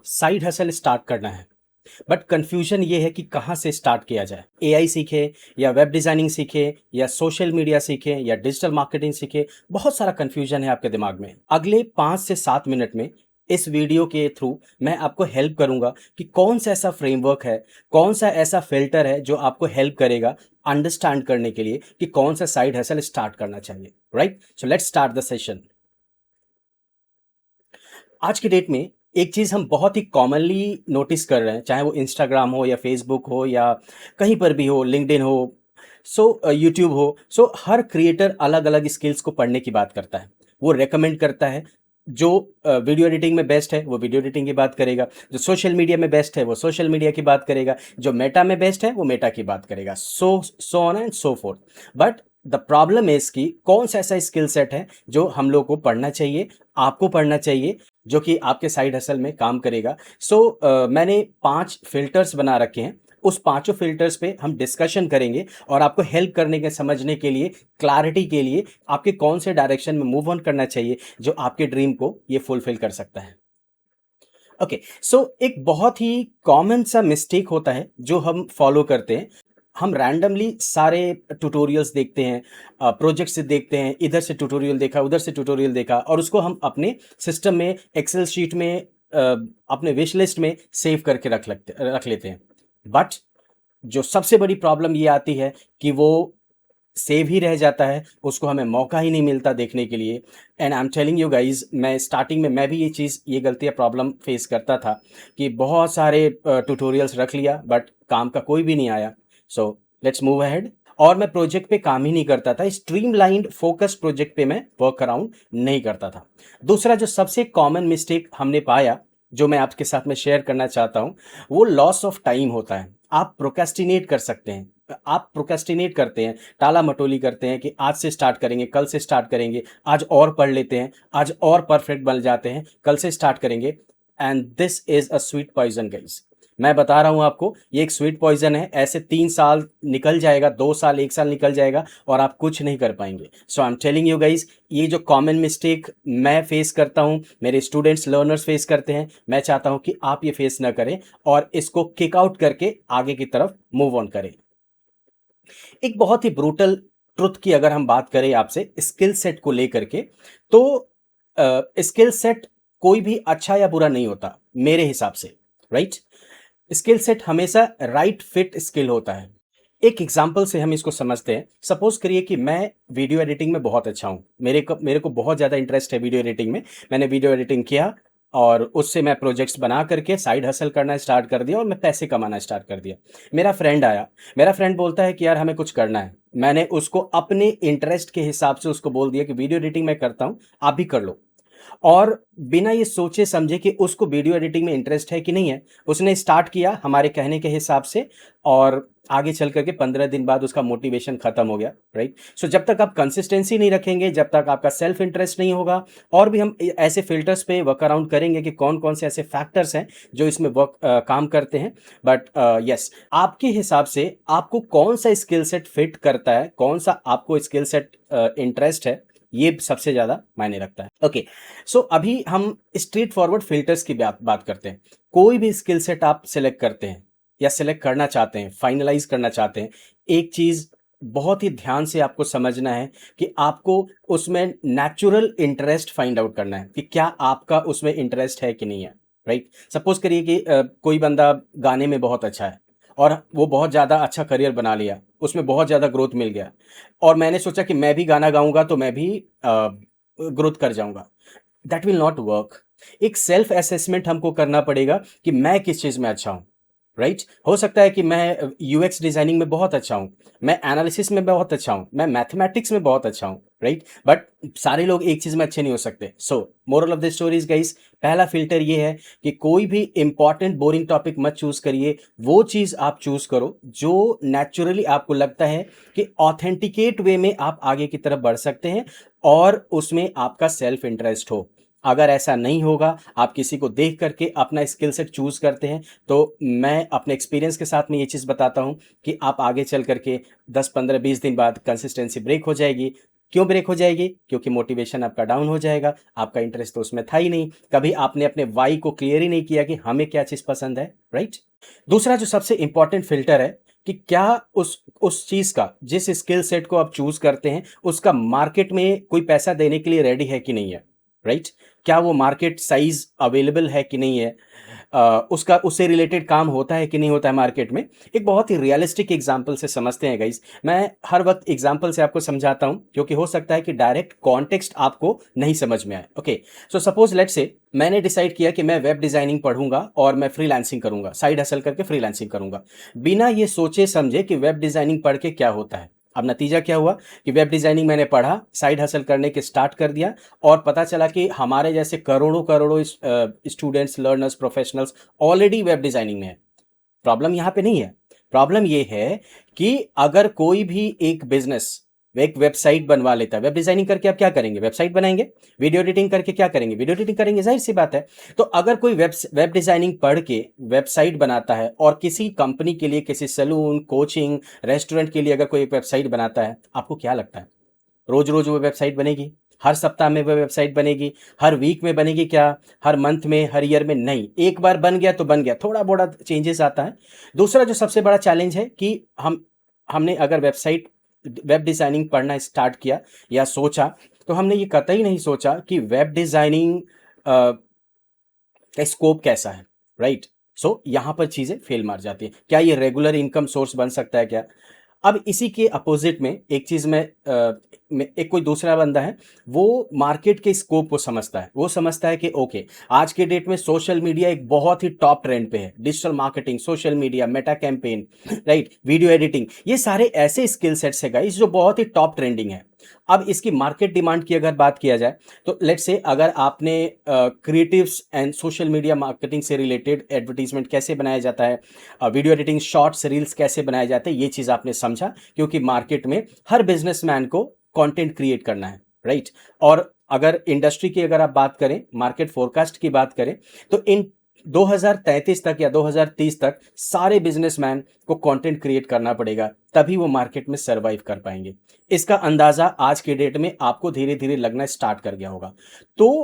Side hustle start करना है, but confusion ये है कि कहाँ से स्टार्ट किया जाए। एआई सीखे या वेब डिज़ाइनिंग सीखे या सोशल मीडिया सीखे या डिजिटल मार्केटिंग सीखे, बहुत सारा कन्फ्यूजन है आपके दिमाग में। अगले 5 से 7 मिनट में इस वीडियो के थ्रू मैं आपको हेल्प करूंगा कि कौन सा ऐसा फ्रेमवर्क है, कौन सा ऐसा फिल्टर है जो आपको हेल्प करेगा अंडरस्टैंड करने के लिए कि कौन सा साइड हसल स्टार्ट करना चाहिए। Right, so let's start the session. आज की डेट में एक चीज़ हम बहुत ही कॉमनली नोटिस कर रहे हैं, चाहे वो इंस्टाग्राम हो या फेसबुक हो या कहीं पर भी हो, लिंक्डइन हो, यूट्यूब हो। हर क्रिएटर अलग अलग स्किल्स को पढ़ने की बात करता है। वो रेकमेंड करता है जो वीडियो एडिटिंग में बेस्ट है वो वीडियो एडिटिंग की बात करेगा, जो सोशल मीडिया में बेस्ट है वो सोशल मीडिया की बात करेगा, जो मेटा में बेस्ट है वो मेटा की बात करेगा, so on and so fourth. But the problem is कि कौन सा ऐसा स्किल सेट है जो हम लोग को पढ़ना चाहिए, आपको पढ़ना चाहिए, जो कि आपके साइड हसल में काम करेगा। मैंने 5 फिल्टर्स बना रखे हैं। उस पांचों फिल्टर्स पे हम डिस्कशन करेंगे और आपको हेल्प करने के, समझने के लिए, क्लैरिटी के लिए, आपके कौन से डायरेक्शन में मूव ऑन करना चाहिए जो आपके ड्रीम को ये फुलफिल कर सकता है। ओके, एक बहुत ही कॉमन सा मिस्टेक होता है जो हम फॉलो करते हैं। हम रैंडमली सारे ट्यूटोरियल्स देखते हैं, प्रोजेक्ट से देखते हैं, इधर से ट्यूटोरियल देखा, उधर से ट्यूटोरियल देखा, और उसको हम अपने सिस्टम में, एक्सेल शीट में, अपने विश लिस्ट में सेव करके रख लेते हैं। बट जो सबसे बड़ी प्रॉब्लम ये आती है कि वो सेव ही रह जाता है, उसको हमें मौका ही नहीं मिलता देखने के लिए। And I am telling you guys, मैं स्टार्टिंग में मैं भी ये गलतियाँ, प्रॉब्लम फेस करता था कि बहुत सारे ट्यूटोरियल्स रख लिया बट काम का कोई भी नहीं आया। So let's move ahead. और मैं प्रोजेक्ट पे काम ही नहीं करता था, स्ट्रीमलाइंड फोकस प्रोजेक्ट पे मैं वर्क अराउंड नहीं करता था। दूसरा जो सबसे कॉमन मिस्टेक हमने पाया, जो मैं आपके साथ में शेयर करना चाहता हूँ, वो लॉस ऑफ टाइम होता है। आप प्रोक्रेस्टिनेट कर सकते हैं, आप प्रोक्रेस्टिनेट करते हैं, टाला मटोली करते हैं कि आज से स्टार्ट करेंगे, कल से स्टार्ट करेंगे, आज और पढ़ लेते हैं, आज और परफेक्ट बन जाते हैं, कल से स्टार्ट करेंगे। And this is a sweet poison guys. मैं बता रहा हूं आपको, ये एक स्वीट पॉइजन है। ऐसे 3 साल निकल जाएगा, 2 साल, 1 साल निकल जाएगा और आप कुछ नहीं कर पाएंगे। So I am telling you guys, ये जो कॉमन मिस्टेक मैं फेस करता हूं, मेरे स्टूडेंट्स, लर्नर्स फेस करते हैं, मैं चाहता हूं कि आप ये फेस ना करें और इसको किक आउट करके आगे की तरफ मूव ऑन करें। एक बहुत ही ब्रूटल ट्रुथ की अगर हम बात करें आपसे स्किल सेट को लेकर के, तो स्किल सेट कोई भी अच्छा या बुरा नहीं होता मेरे हिसाब से। राइट, स्किल सेट हमेशा राइट फिट स्किल होता है। एक एग्जाम्पल से हम इसको समझते हैं। सपोज करिए कि मैं वीडियो एडिटिंग में बहुत अच्छा हूँ, मेरे को बहुत ज़्यादा इंटरेस्ट है वीडियो एडिटिंग में। मैंने वीडियो एडिटिंग किया और उससे मैं प्रोजेक्ट्स बना करके साइड हसल करना स्टार्ट कर दिया और मैं पैसे कमाना स्टार्ट कर दिया। मेरा फ्रेंड आया, मेरा फ्रेंड बोलता है कि यार हमें कुछ करना है। मैंने उसको अपने इंटरेस्ट के हिसाब से उसको बोल दिया कि वीडियो एडिटिंग मैं करता हूँ, आप भी कर लो। और बिना ये सोचे समझे कि उसको वीडियो एडिटिंग में इंटरेस्ट है कि नहीं है, उसने स्टार्ट किया हमारे कहने के हिसाब से, और आगे चल करके 15 दिन बाद उसका मोटिवेशन खत्म हो गया। राइट, जब तक आप कंसिस्टेंसी नहीं रखेंगे, जब तक आपका सेल्फ इंटरेस्ट नहीं होगा, और भी हम ऐसे फिल्टर्स पे वर्क अराउंड करेंगे कि कौन कौन से ऐसे फैक्टर्स हैं जो इसमें काम करते हैं। बट यस, आपके हिसाब से आपको कौन सा स्किल सेट फिट करता है, कौन सा आपको स्किल सेट इंटरेस्ट है, ये सबसे ज्यादा मायने रखता है। ओके, अभी हम स्ट्रेट फॉरवर्ड फिल्टर्स की बात करते हैं। कोई भी स्किल सेट आप सिलेक्ट करते हैं या सिलेक्ट करना चाहते हैं, फाइनलाइज करना चाहते हैं, एक चीज बहुत ही ध्यान से आपको समझना है कि आपको उसमें नेचुरल इंटरेस्ट फाइंड आउट करना है कि क्या आपका उसमें इंटरेस्ट है कि नहीं है। राइट, सपोज करिए कि कोई बंदा गाने में बहुत अच्छा है और वो बहुत ज़्यादा अच्छा करियर बना लिया, उसमें बहुत ज़्यादा ग्रोथ मिल गया, और मैंने सोचा कि मैं भी गाना गाऊंगा तो मैं भी ग्रोथ कर जाऊंगा। That will not work. एक सेल्फ असेसमेंट हमको करना पड़ेगा कि मैं किस चीज़ में अच्छा हूँ। राइट, हो सकता है कि मैं यूएक्स डिजाइनिंग में बहुत अच्छा हूँ, मैं एनालिसिस में बहुत अच्छा हूँ, मैं मैथमेटिक्स में बहुत अच्छा हूँ। राइट, बट सारे लोग एक चीज़ में अच्छे नहीं हो सकते। Moral of the story is guys, पहला फिल्टर ये है कि कोई भी इंपॉर्टेंट बोरिंग टॉपिक मत चूज करिए। वो चीज़ आप चूज करो जो नेचुरली आपको लगता है कि ऑथेंटिकेट वे में आप आगे की तरफ बढ़ सकते हैं और उसमें आपका सेल्फ इंटरेस्ट हो। अगर ऐसा नहीं होगा, आप किसी को देख करके अपना स्किल सेट चूज करते हैं, तो मैं अपने एक्सपीरियंस के साथ में ये चीज़ बताता हूँ कि आप आगे चल करके 10 15 20 दिन बाद कंसिस्टेंसी ब्रेक हो जाएगी, क्यों ब्रेक हो जाएगी? क्योंकि मोटिवेशन आपका डाउन हो जाएगा, आपका इंटरेस्ट तो उसमें था ही नहीं, कभी आपने अपने वाई को क्लियर ही नहीं किया कि हमें क्या चीज़ पसंद है, राइट? दूसरा जो सबसे इंपॉर्टेंट फिल्टर है कि क्या उस चीज़ का, जिस स्किल सेट को आप चूज़ करते हैं, उसका मार्केट में कोई पैसा देने के लिए रेडी है कि नहीं है, राइट? क्या वो मार्केट साइज़ अवेलेबल है कि नहीं है? उसका उससे रिलेटेड काम होता है कि नहीं होता है मार्केट में। एक बहुत ही रियलिस्टिक एग्जांपल से समझते हैं गाइस। मैं हर वक्त एग्जांपल से आपको समझाता हूं क्योंकि हो सकता है कि डायरेक्ट कॉन्टेक्स्ट आपको नहीं समझ में आए। Okay, so suppose let's say मैंने डिसाइड किया कि मैं वेब डिजाइनिंग पढ़ूंगा और मैं फ्रीलांसिंग करूंगा, साइड हसल करके फ्रीलांसिंग करूंगा, बिना ये सोचे समझे कि वेब डिजाइनिंग पढ़ के क्या होता है। अब नतीजा क्या हुआ कि वेब डिजाइनिंग मैंने पढ़ा, साइड हसल करने के स्टार्ट कर दिया और पता चला कि हमारे जैसे करोड़ों करोड़ों students, learners, professionals already web designing में है। प्रॉब्लम यहाँ पे नहीं है। प्रॉब्लम ये है कि अगर कोई भी एक बिजनेस एक वेबसाइट बनवा लेता है, वेब डिजाइनिंग करके आप क्या करेंगे? वेबसाइट बनाएंगे। वीडियो एडिटिंग करके क्या करेंगे? वीडियो एडिटिंग करेंगे, जाहिर सी बात है। तो अगर कोई वेब डिजाइनिंग पढ़ के वेबसाइट बनाता है और किसी कंपनी के लिए, किसी सैलून, कोचिंग, रेस्टोरेंट के लिए अगर कोई एक वेबसाइट बनाता है, आपको क्या लगता है रोज रोज वो वेबसाइट बनेगी? हर सप्ताह में वो वेबसाइट बनेगी? हर वीक में बनेगी क्या? हर मंथ में, हर ईयर में? नहीं। एक बार बन गया तो बन गया, थोड़ा बड़ा चेंजेस आता है। दूसरा जो सबसे बड़ा चैलेंज है कि हमने अगर वेब डिजाइनिंग पढ़ना स्टार्ट किया या सोचा, तो हमने ये कतई नहीं सोचा कि वेब डिजाइनिंग का स्कोप कैसा है, राइट? सो यहां पर चीजें फेल मार जाती है। क्या ये रेगुलर इनकम सोर्स बन सकता है क्या? अब इसी के अपोजिट में एक चीज एक कोई दूसरा बंदा है, वो मार्केट के स्कोप को समझता है। वो समझता है कि ओके, आज के डेट में सोशल मीडिया एक बहुत ही टॉप ट्रेंड पे है। Digital marketing, social media, Meta campaign, right, video editing, ये सारे ऐसे स्किल सेट्स है गाइस जो बहुत ही टॉप ट्रेंडिंग है। अब इसकी मार्केट डिमांड की अगर बात किया जाए तो लेट्स से अगर आपने creatives and social media marketing से रिलेटेड एडवर्टीजमेंट कैसे बनाया जाता है, वीडियो एडिटिंग, शॉर्ट्स, रील्स कैसे बनाए जाते हैं, ये चीज़ आपने समझा क्योंकि मार्केट में हर बिजनेसमैन को कंटेंट क्रिएट करना है, राइट? और अगर इंडस्ट्री की अगर आप बात करें, मार्केट फोरकास्ट की बात करें, तो इन 2033 तक या 2030 तक सारे बिजनेसमैन को कंटेंट क्रिएट करना पड़ेगा, तभी वो मार्केट में सरवाइव कर पाएंगे। इसका अंदाजा आज के डेट में आपको धीरे धीरे लगना स्टार्ट कर गया होगा। तो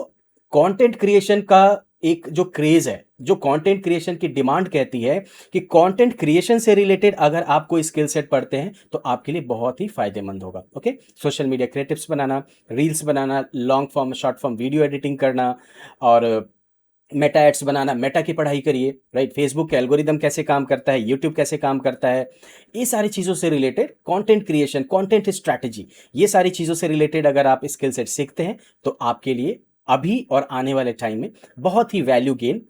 कंटेंट क्रिएशन का एक जो क्रेज है, जो कंटेंट क्रिएशन की डिमांड कहती है कि कंटेंट क्रिएशन से रिलेटेड अगर आप कोई स्किल सेट पढ़ते हैं तो आपके लिए बहुत ही फायदेमंद होगा। ओके, सोशल मीडिया क्रिएटिव्स बनाना, रील्स बनाना, long form, short form video editing करना और मेटा एड्स बनाना, मेटा की पढ़ाई करिए, राइट? फेसबुक का एल्गोरिदम कैसे काम करता है, यूट्यूब कैसे काम करता है, ये सारी चीज़ों से related content creation, content strategy, ये सारी चीज़ों से रिलेटेड अगर आप स्किल सेट सीखते हैं तो आपके लिए अभी और आने वाले टाइम में बहुत ही वैल्यू गेन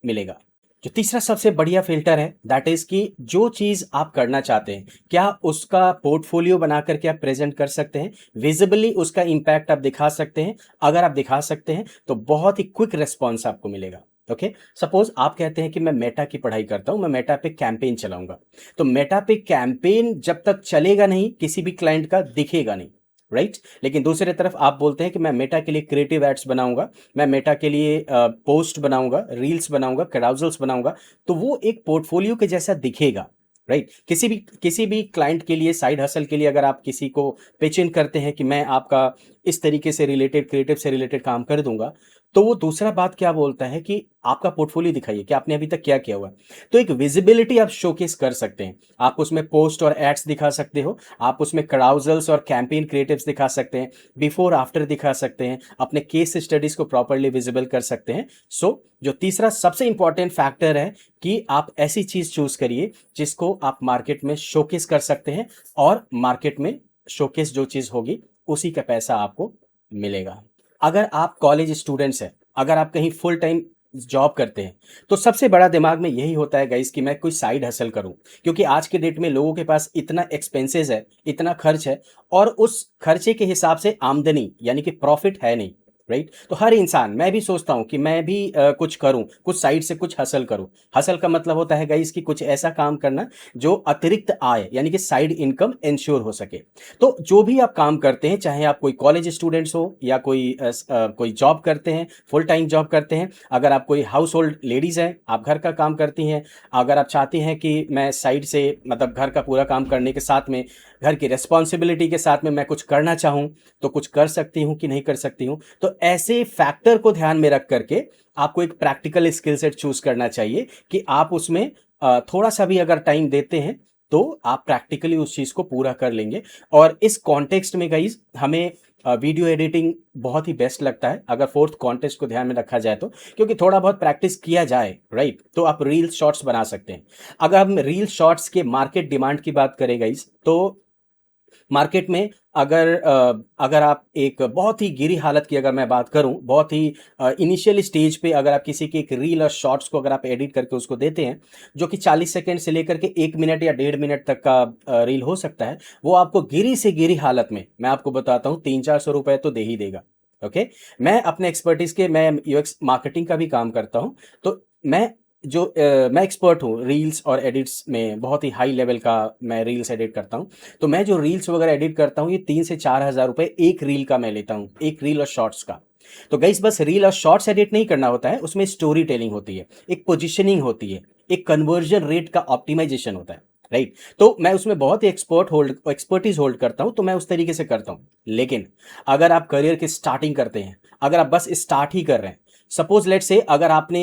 मिलेगा। जो तीसरा सबसे बढ़िया फिल्टर है दैट इज कि जो चीज आप करना चाहते हैं, क्या उसका पोर्टफोलियो बना करके आप प्रेजेंट कर सकते हैं, विजिबली उसका इंपैक्ट आप दिखा सकते हैं? अगर आप दिखा सकते हैं तो बहुत ही क्विक रिस्पॉन्स आपको मिलेगा। ओके, सपोज आप कहते हैं कि मैं मेटा की पढ़ाई करता हूं, मैं मेटा पे कैंपेन चलाऊंगा, तो मेटा पे कैंपेन जब तक चलेगा नहीं, किसी भी क्लाइंट का दिखेगा नहीं, राइट? लेकिन दूसरी तरफ आप बोलते हैं कि मैं मेटा के लिए क्रिएटिव एड्स बनाऊंगा, मैं मेटा के लिए पोस्ट बनाऊंगा, रील्स बनाऊंगा, कैराउजल्स बनाऊंगा, तो वो एक पोर्टफोलियो के जैसा दिखेगा, राइट? किसी भी क्लाइंट के लिए, साइड हसल के लिए अगर आप किसी को पिच इन करते हैं कि मैं आपका इस तरीके से रिलेटेड, क्रिएटिव से रिलेटेड काम कर दूंगा, तो वो दूसरा बात क्या बोलता है कि आपका पोर्टफोलियो दिखाइए कि आपने अभी तक क्या किया हुआ है। तो एक विजिबिलिटी आप शोकेस कर सकते हैं। आप उसमें पोस्ट और एड्स दिखा सकते हो, आप उसमें क्राउजल्स और कैंपेन क्रिएटिव्स दिखा सकते हैं, बिफोर आफ्टर दिखा सकते हैं, अपने केस स्टडीज को प्रॉपर्ली विजिबल कर सकते हैं। सो जो तीसरा सबसे इंपॉर्टेंट फैक्टर है कि आप ऐसी चीज चूज करिए जिसको आप मार्केट में शोकेस कर सकते हैं और मार्केट में शोकेस जो चीज होगी उसी का पैसा आपको मिलेगा। अगर आप कॉलेज स्टूडेंट्स हैं, अगर आप कहीं फुल टाइम जॉब करते हैं, तो सबसे बड़ा दिमाग में यही होता है गाइस कि मैं कोई साइड हसल करूं, क्योंकि आज के डेट में लोगों के पास इतना एक्सपेंसेस है, इतना खर्च है और उस खर्चे के हिसाब से आमदनी यानी कि प्रॉफिट है नहीं, राइट? तो हर इंसान, मैं भी सोचता हूं कि मैं भी कुछ करूं, कुछ साइड से कुछ हसल करूं। हसल का मतलब होता है गाइस कि कुछ ऐसा काम करना जो अतिरिक्त आय यानी कि साइड इनकम इंश्योर हो सके। तो जो भी आप काम करते हैं, चाहे आप कोई कॉलेज स्टूडेंट्स हो या कोई जॉब करते हैं, फुल टाइम जॉब करते हैं, अगर आप कोई हाउस होल्ड लेडीज हैं, आप घर का काम करती हैं, अगर आप चाहती हैं कि मैं साइड से मतलब घर का पूरा काम करने के साथ में घर की रिस्पॉन्सिबिलिटी के साथ में मैं कुछ करना चाहूँ तो कुछ कर सकती हूँ कि नहीं कर सकती हूँ। तो ऐसे फैक्टर को ध्यान में रख करके आपको एक प्रैक्टिकल स्किल सेट चूज करना चाहिए कि आप उसमें थोड़ा सा भी अगर टाइम देते हैं तो आप प्रैक्टिकली उस चीज को पूरा कर लेंगे। और इस कॉन्टेक्स्ट में गाइज हमें वीडियो एडिटिंग बहुत ही बेस्ट लगता है अगर फोर्थ कॉन्टेक्स्ट को ध्यान में रखा जाए तो, क्योंकि थोड़ा बहुत प्रैक्टिस किया जाए राइट तो आप रील्स शॉर्ट्स बना सकते हैं। अगर हम रील शॉर्ट्स के मार्केट डिमांड की बात करें गाइज तो मार्केट में अगर आप एक बहुत ही गिरी हालत की अगर मैं बात करूं, बहुत ही इनिशियल स्टेज पे अगर आप किसी की एक रील और शॉर्ट्स को अगर आप एडिट करके उसको देते हैं जो कि 40 सेकंड से लेकर के 1 मिनट या 1.5 मिनट तक का रील हो सकता है, वो आपको गिरी से गिरी हालत में मैं आपको बताता हूं 300-400 रुपए तो दे ही देगा। ओके, मैं अपने एक्सपर्टीज के मैं यूएक्स मार्केटिंग का भी काम करता हूं, तो मैं एक्सपर्ट हूँ रील्स और एडिट्स में, बहुत ही हाई लेवल का मैं रील्स एडिट करता हूँ। तो मैं जो रील्स वगैरह एडिट करता हूँ ये 3 से 4 हज़ार रुपए एक रील का मैं लेता हूँ, एक रील और शॉर्ट्स का। तो गाइस बस रील और शॉर्ट्स एडिट नहीं करना होता है, उसमें स्टोरी टेलिंग होती है, एक पोजिशनिंग होती है, एक कन्वर्जन रेट का ऑप्टिमाइजेशन होता है राइट। तो मैं उसमें बहुत ही एक्सपर्टीज होल्ड करता हूं, तो मैं उस तरीके से करता हूं। लेकिन अगर आप करियर की स्टार्टिंग करते हैं, अगर आप बस स्टार्ट ही कर रहे हैं, सपोज लेट से अगर आपने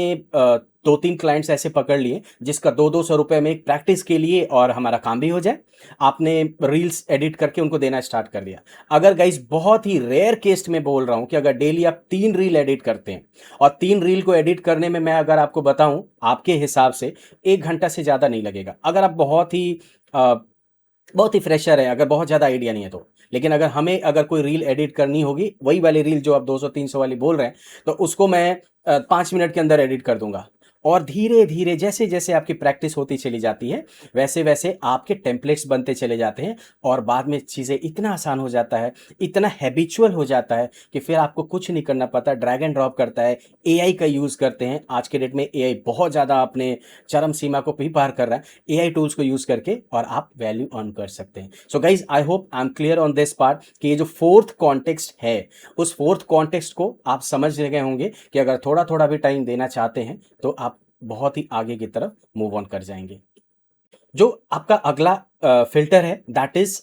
2-3 क्लाइंट्स ऐसे पकड़ लिए जिसका 200-200 रुपए में एक प्रैक्टिस के लिए और हमारा काम भी हो जाए, आपने रील्स एडिट करके उनको देना स्टार्ट कर दिया। अगर गाइस बहुत ही रेयर केस में बोल रहा हूं कि अगर डेली आप 3 रील एडिट करते हैं और 3 रील को एडिट करने में मैं अगर आपको बताऊं आपके हिसाब से 1 घंटा से ज्यादा नहीं लगेगा, अगर आप बहुत ही फ्रेशर है, अगर बहुत ज़्यादा आइडिया नहीं है तो। लेकिन अगर हमें कोई रील एडिट करनी होगी, वही वाली रील जो आप 200-300 वाली बोल रहे हैं, तो उसको मैं 5 मिनट के अंदर एडिट कर दूंगा। और धीरे धीरे जैसे जैसे आपकी प्रैक्टिस होती चली जाती है वैसे वैसे आपके टेम्पलेट्स बनते चले जाते हैं और बाद में चीज़ें इतना आसान हो जाता है, इतना हैबिचुअल हो जाता है कि फिर आपको कुछ नहीं करना पड़ता, ड्रैग एंड ड्रॉप करता है। एआई का यूज़ करते हैं, आज के डेट में एआई बहुत ज़्यादा अपने चरम सीमा को भी पार कर रहा है। एआई टूल्स को यूज करके और आप वैल्यू अर्न कर सकते हैं। So guys I hope I am clear on this part कि ये जो फोर्थ कॉन्टेक्स्ट है उस फोर्थ कॉन्टेक्स्ट को आप समझ गए होंगे कि अगर थोड़ा थोड़ा भी टाइम देना चाहते हैं तो आप बहुत ही आगे की तरफ मूव ऑन कर जाएंगे। जो आपका अगला फिल्टर है दैट इज,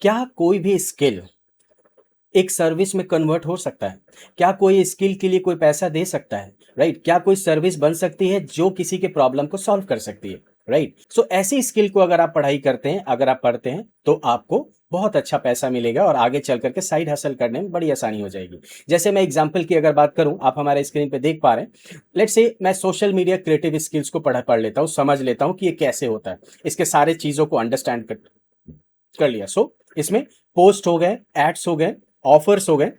क्या कोई भी स्किल एक सर्विस में कन्वर्ट हो सकता है? क्या कोई स्किल के लिए कोई पैसा दे सकता है? राइट, क्या कोई सर्विस बन सकती है जो किसी के प्रॉब्लम को सॉल्व कर सकती है? राइट, सो ऐसी स्किल को अगर आप पढ़ाई करते हैं, अगर आप पढ़ते हैं तो आपको बहुत अच्छा पैसा मिलेगा और आगे चल करके साइड हसल करने में बड़ी आसानी हो जाएगी। जैसे मैं एग्जांपल की अगर बात करूं, आप हमारे स्क्रीन पे देख पा रहे हैं, लेट्स से मैं सोशल मीडिया क्रिएटिव स्किल्स को पढ़ लेता हूं, समझ लेता हूं कि ये कैसे होता है, इसके सारे चीजों को अंडरस्टैंड कर लिया। सो इसमें पोस्ट हो गए, एड्स हो गए, ऑफर्स हो गए,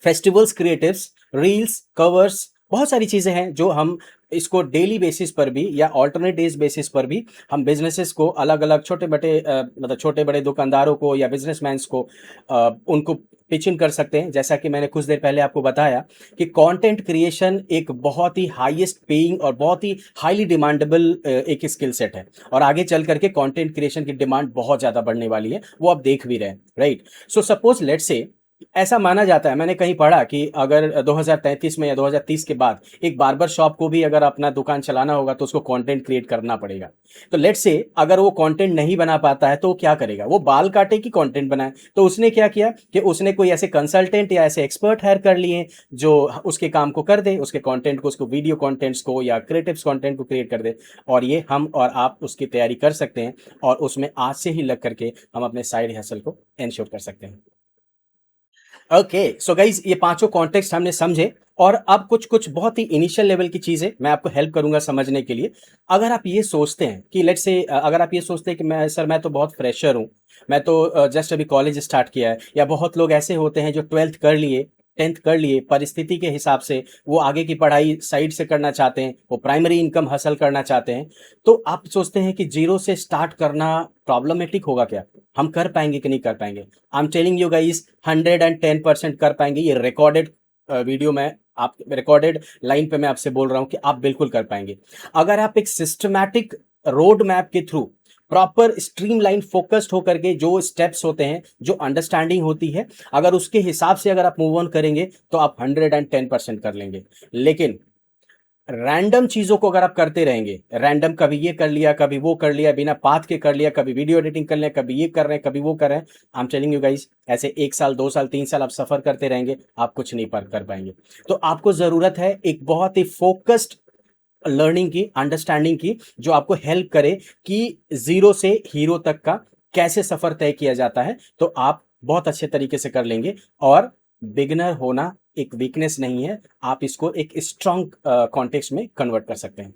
फेस्टिवल्स क्रिएटिव्स, रील्स, कवर्स, बहुत सारी चीजें हैं जो हम इसको डेली बेसिस पर भी या ऑल्टरनेट डेज बेसिस पर भी हम बिजनेसेस को अलग अलग छोटे बड़े मतलब छोटे बड़े दुकानदारों को या बिजनेसमैन्स को उनको पिच इन कर सकते हैं। जैसा कि मैंने कुछ देर पहले आपको बताया कि कंटेंट क्रिएशन एक बहुत ही हाईएस्ट पेइंग और बहुत ही हाईली डिमांडेबल एक स्किल सेट है और आगे चल करके कंटेंट क्रिएशन की डिमांड बहुत ज़्यादा बढ़ने वाली है, वो आप देख भी रहे हैं right. So suppose let's say ऐसा माना जाता है, मैंने कहीं पढ़ा कि अगर 2033 में या 2030 के बाद एक बार्बर शॉप को भी अगर अपना दुकान चलाना होगा तो उसको कंटेंट क्रिएट करना पड़ेगा। तो लेट्स से अगर वो कंटेंट नहीं बना पाता है तो वो क्या करेगा, वो बाल काटे की कंटेंट बनाए। तो उसने क्या किया कि उसने कोई ऐसे कंसल्टेंट या ऐसे एक्सपर्ट हायर कर लिए जो उसके काम को कर दे, उसके कंटेंट को, उसको वीडियो कंटेंट्स को या क्रिएटिव कंटेंट को क्रिएट कर दे। और ये हम और आप उसकी तैयारी कर सकते हैं और उसमें आज से ही लग करके हम अपने साइड हसल को एंश्योर कर सकते हैं। ओके सो गाइज ये पांचों कॉन्टेक्स्ट हमने समझे और अब कुछ कुछ बहुत ही इनिशियल लेवल की चीजें मैं आपको हेल्प करूंगा समझने के लिए। अगर आप ये सोचते हैं कि लेट्स से अगर आप ये सोचते हैं कि मैं तो बहुत फ्रेशर हूं, मैं तो जस्ट अभी कॉलेज स्टार्ट किया है, या बहुत लोग ऐसे होते हैं जो 12th कर लिए, 10th कर लिए, परिस्थिति के हिसाब से वो आगे की पढ़ाई साइड से करना चाहते हैं, वो प्राइमरी इनकम हासिल करना चाहते हैं, तो आप सोचते हैं कि जीरो से स्टार्ट करना प्रॉब्लमेटिक होगा क्या, हम कर पाएंगे कि नहीं कर पाएंगे? आई एम टेलिंग यू गाइस 110% कर पाएंगे। ये रिकॉर्डेड वीडियो में आप रिकॉर्डेड लाइन पे मैं आपसे बोल रहा हूं कि आप बिल्कुल कर पाएंगे अगर आप एक सिस्टमैटिक रोड मैप के थ्रू प्रॉपर स्ट्रीमलाइन फोकस्ड होकर के जो स्टेप्स होते हैं, जो अंडरस्टैंडिंग होती है, अगर उसके हिसाब से अगर आप मूव ऑन करेंगे तो आप 110% कर लेंगे। लेकिन रैंडम चीज़ों को अगर आप करते रहेंगे, रैंडम कभी ये कर लिया, कभी वो कर लिया, बिना पाथ के कर लिया, कभी वीडियो एडिटिंग कर लिया, कभी ये कर रहे हैं, कभी वो कर रहे हैं, आई एम टेलिंग यू गाइस, ऐसे 1 साल, 2 साल, 3 साल आप सफ़र करते रहेंगे, आप कुछ नहीं पर कर पाएंगे। तो आपको ज़रूरत है एक बहुत ही फोकस्ड लर्निंग की, अंडरस्टैंडिंग की, जो आपको हेल्प करे कि ज़ीरो से हीरो तक का कैसे सफ़र तय किया जाता है, तो आप बहुत अच्छे तरीके से कर लेंगे। और बिगिनर होना एक वीकनेस नहीं है, आप इसको एक स्ट्रॉन्ग कॉन्टेक्स्ट में कन्वर्ट कर सकते हैं।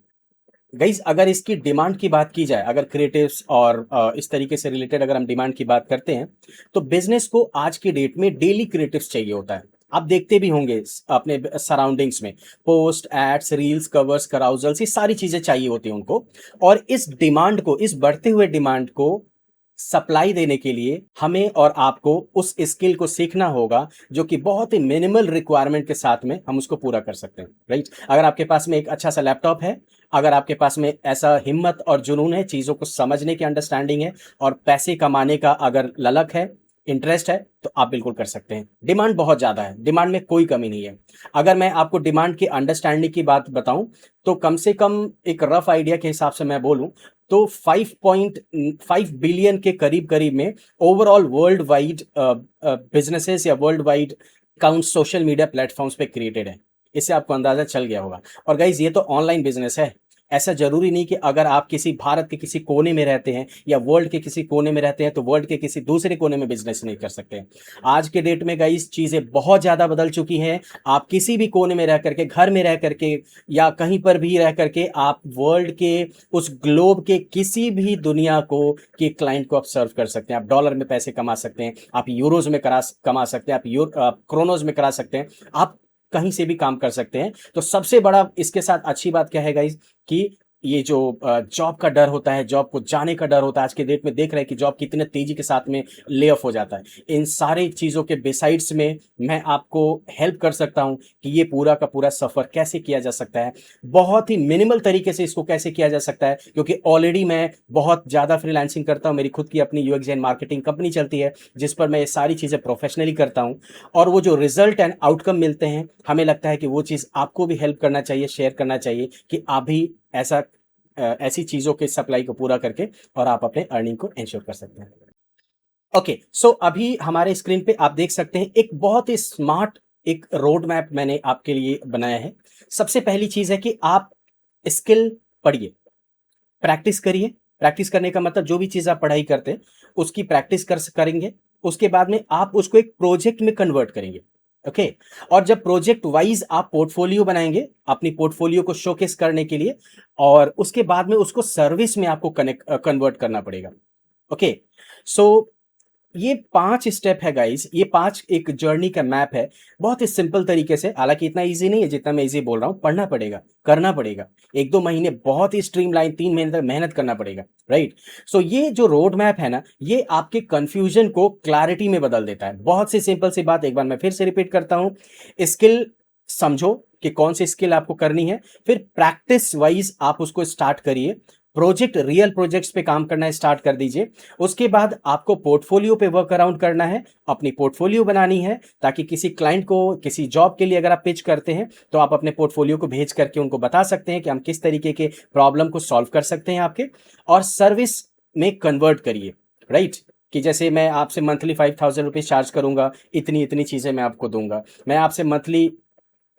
गाइज अगर इसकी डिमांड की बात की जाए, अगर क्रिएटिव्स और इस तरीके से रिलेटेड अगर हम डिमांड की बात करते हैं, तो बिजनेस को आज की डेट में डेली क्रिएटिव्स चाहिए होता है। आप देखते भी होंगे अपने सराउंडिंग्स में, पोस्ट, एड्स, रील्स, कवर्स, कराउजल्स, ये सारी चीजें चाहिए होती हैं उनको। और इस डिमांड को, इस बढ़ते हुए डिमांड को सप्लाई देने के लिए हमें और आपको उस स्किल को सीखना होगा, जो कि बहुत ही मिनिमल रिक्वायरमेंट के साथ में हम उसको पूरा कर सकते हैं, राइट। अगर आपके पास में एक अच्छा सा लैपटॉप है, अगर आपके पास में ऐसा हिम्मत और जुनून है, चीज़ों को समझने की अंडरस्टैंडिंग है, और पैसे कमाने का अगर ललक है, इंटरेस्ट है, तो आप बिल्कुल कर सकते हैं। डिमांड बहुत ज़्यादा है, डिमांड में कोई कमी नहीं है। अगर मैं आपको डिमांड की अंडरस्टैंडिंग की बात बताऊं, तो कम से कम एक रफ आइडिया के हिसाब से मैं बोलूं तो 5.5 बिलियन के करीब करीब में ओवरऑल वर्ल्ड वाइड बिजनेसेस या world wide account social media platforms पे क्रिएटेड है। इससे आपको अंदाजा चल गया होगा। और गाइज ये तो ऑनलाइन बिजनेस है, ऐसा जरूरी नहीं कि अगर आप किसी भारत के किसी कोने में रहते हैं या वर्ल्ड के किसी कोने में रहते हैं तो वर्ल्ड के किसी दूसरे कोने में बिजनेस नहीं कर सकते। आज के डेट में गाइस चीजें बहुत ज्यादा बदल चुकी हैं। आप किसी भी कोने में रह करके, घर में रह करके या कहीं पर भी रह करके, आप वर्ल्ड के उस ग्लोब के किसी भी दुनिया को के क्लाइंट को आप सर्व कर सकते हैं। आप डॉलर में पैसे कमा सकते हैं, आप यूरोज में कमा सकते हैं, आप क्रोनोज में करा सकते हैं, आप कहीं से भी काम कर सकते हैं। तो सबसे बड़ा इसके साथ अच्छी बात क्या है गाइस, कि ये जो जॉब का डर होता है, जॉब को जाने का डर होता है, आज के डेट में देख रहे हैं कि जॉब कितने तेजी के साथ में ले ऑफ हो जाता है। इन सारी चीज़ों के बिसाइड्स में मैं आपको हेल्प कर सकता हूं कि ये पूरा का पूरा सफ़र कैसे किया जा सकता है, बहुत ही मिनिमल तरीके से इसको कैसे किया जा सकता है। क्योंकि ऑलरेडी मैं बहुत ज़्यादा फ्रीलांसिंग करता हूं, मेरी खुद की अपनी यूएक्स एंड मार्केटिंग कंपनी चलती है, जिस पर मैं ये सारी चीज़ें प्रोफेशनली करता हूं। और वो जो रिजल्ट एंड आउटकम मिलते हैं, हमें लगता है कि वो चीज़ आपको भी हेल्प करना चाहिए, शेयर करना चाहिए कि आप भी ऐसी चीज़ों के सप्लाई को पूरा करके और आप अपने अर्निंग को इंश्योर कर सकते हैं। ओके, सो अभी हमारे स्क्रीन पे आप देख सकते हैं एक बहुत ही स्मार्ट एक रोड मैप मैंने आपके लिए बनाया है। सबसे पहली चीज़ है कि आप स्किल पढ़िए, प्रैक्टिस करिए। प्रैक्टिस करने का मतलब जो भी चीज़ आप पढ़ाई करते हैं उसकी प्रैक्टिस करेंगे। उसके बाद में आप उसको एक प्रोजेक्ट में कन्वर्ट करेंगे। ओके, और जब प्रोजेक्ट वाइज आप पोर्टफोलियो बनाएंगे अपनी पोर्टफोलियो को शोकेस करने के लिए, और उसके बाद में उसको सर्विस में आपको कन्वर्ट करना पड़ेगा। ओके, सो ये 5 स्टेप है गाइस, ये 5 एक जर्नी का मैप है, बहुत ही सिंपल तरीके से। हालांकि इतना इजी नहीं है जितना मैं इजी बोल रहा हूँ, पढ़ना पड़ेगा, करना पड़ेगा, 1-2 महीने बहुत ही स्ट्रीमलाइन, 3 महीने तक मेहनत करना पड़ेगा, राइट। सो ये जो रोड मैप है ना, ये आपके कंफ्यूजन को क्लैरिटी में बदल देता है। बहुत सी सिंपल सी बात एक बार मैं फिर से रिपीट करता हूँ। स्किल समझो कि कौन सी स्किल आपको करनी है, फिर प्रैक्टिस वाइज आप उसको स्टार्ट करिए, प्रोजेक्ट, रियल प्रोजेक्ट्स पे काम करना स्टार्ट कर दीजिए। उसके बाद आपको पोर्टफोलियो पे वर्क अराउंड करना है, अपनी पोर्टफोलियो बनानी है, ताकि किसी क्लाइंट को किसी जॉब के लिए अगर आप पिच करते हैं तो आप अपने पोर्टफोलियो को भेज करके उनको बता सकते हैं कि हम किस तरीके के प्रॉब्लम को सॉल्व कर सकते हैं आपके। और सर्विस में कन्वर्ट करिए, राइट, कि जैसे मैं आपसे मंथली 5,000 रुपीज़ चार्ज करूंगा, इतनी इतनी चीज़ें मैं आपको दूंगा। मैं आपसे मंथली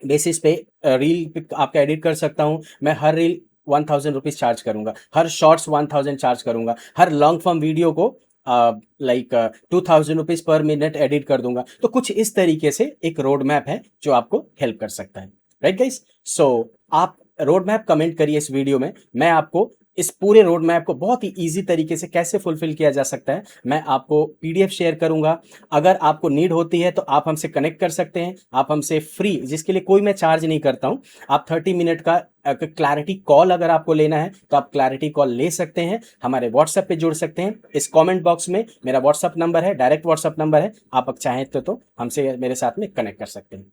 बेसिस पे रील आपका एडिट कर सकता हूं, मैं हर रील 1,000 रुपीज़ चार्ज करूंगा, हर शॉर्ट्स 1,000 चार्ज करूंगा, हर लॉन्ग फॉर्म वीडियो को लाइक 2,000 रुपीज़ पर मिनट एडिट कर दूंगा। तो कुछ इस तरीके से एक रोड मैप है जो आपको हेल्प कर सकता है, राइट गाइस। सो आप रोड मैप कमेंट करिए इस वीडियो में, मैं आपको इस पूरे रोड मैप को बहुत ही इजी तरीके से कैसे फुलफिल किया जा सकता है मैं आपको पीडीएफ शेयर करूंगा। अगर आपको नीड होती है तो आप हमसे कनेक्ट कर सकते हैं, आप हमसे फ्री, जिसके लिए कोई मैं चार्ज नहीं करता हूं, आप 30 मिनट का क्लैरिटी कॉल अगर आपको लेना है तो आप क्लैरिटी कॉल ले सकते हैं, हमारे व्हाट्सएप पे जुड़ सकते हैं। इस कमेंट बॉक्स में मेरा व्हाट्सएप नंबर है, डायरेक्ट व्हाट्सएप नंबर है, आप चाहें तो हमसे मेरे साथ में कनेक्ट कर सकते हैं।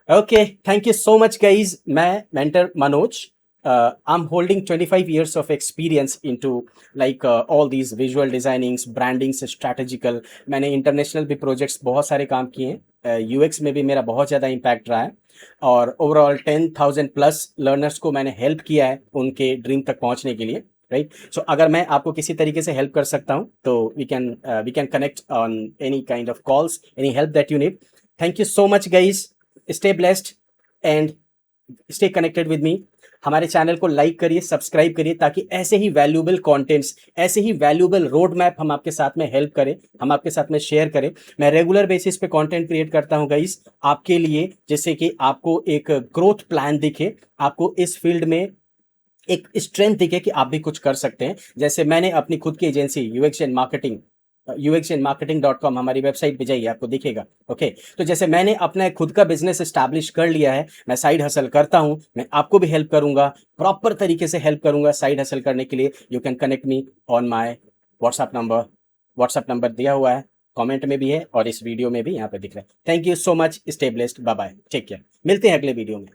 Okay, thank you so much guys. मैं mentor Manoj. I'm holding 25 years of experience into like all these visual designings, brandings, strategical. मैंने international भी projects बहुत सारे काम किए हैं यूएक्स में भी मेरा बहुत ज़्यादा इम्पैक्ट रहा है और ओवरऑल 10,000 प्लस लर्नर्स को मैंने हेल्प किया है उनके ड्रीम तक पहुंचने के लिए, राइट। सो अगर मैं आपको किसी तरीके से हेल्प कर सकता हूं तो we can connect on any kind of calls, any help that you need. Thank you so much guys, stay blessed and stay connected with me. हमारे चैनल को लाइक करिए, सब्सक्राइब करिए, ताकि ऐसे ही वैल्यूएबल कंटेंट्स, ऐसे ही वैल्यूएबल रोड मैप हम आपके साथ में हेल्प करें, हम आपके साथ में शेयर करें। मैं रेगुलर बेसिस पे कंटेंट क्रिएट करता हूं गाइस आपके लिए, जिससे कि आपको एक ग्रोथ प्लान दिखे, आपको इस फील्ड में एक स्ट्रेंथ दिखे कि आप भी कुछ कर सकते हैं। जैसे मैंने अपनी खुद की एजेंसी UXandMarketing.com हमारी वेबसाइट पे जाइए, आपको दिखेगा। ओके, तो जैसे मैंने अपना खुद का बिजनेस एस्टैब्लिश कर लिया है, मैं साइड हसल करता हूं, मैं आपको भी हेल्प करूंगा, प्रॉपर तरीके से हेल्प करूंगा साइड हसल करने के लिए। You can connect me on my WhatsApp number दिया हुआ है, कमेंट में भी है और इस वीडियो में भी यहाँ पे दिख रहा है। Thank you so much, stay blessed, bye bye, take care, मिलते हैं अगले वीडियो में।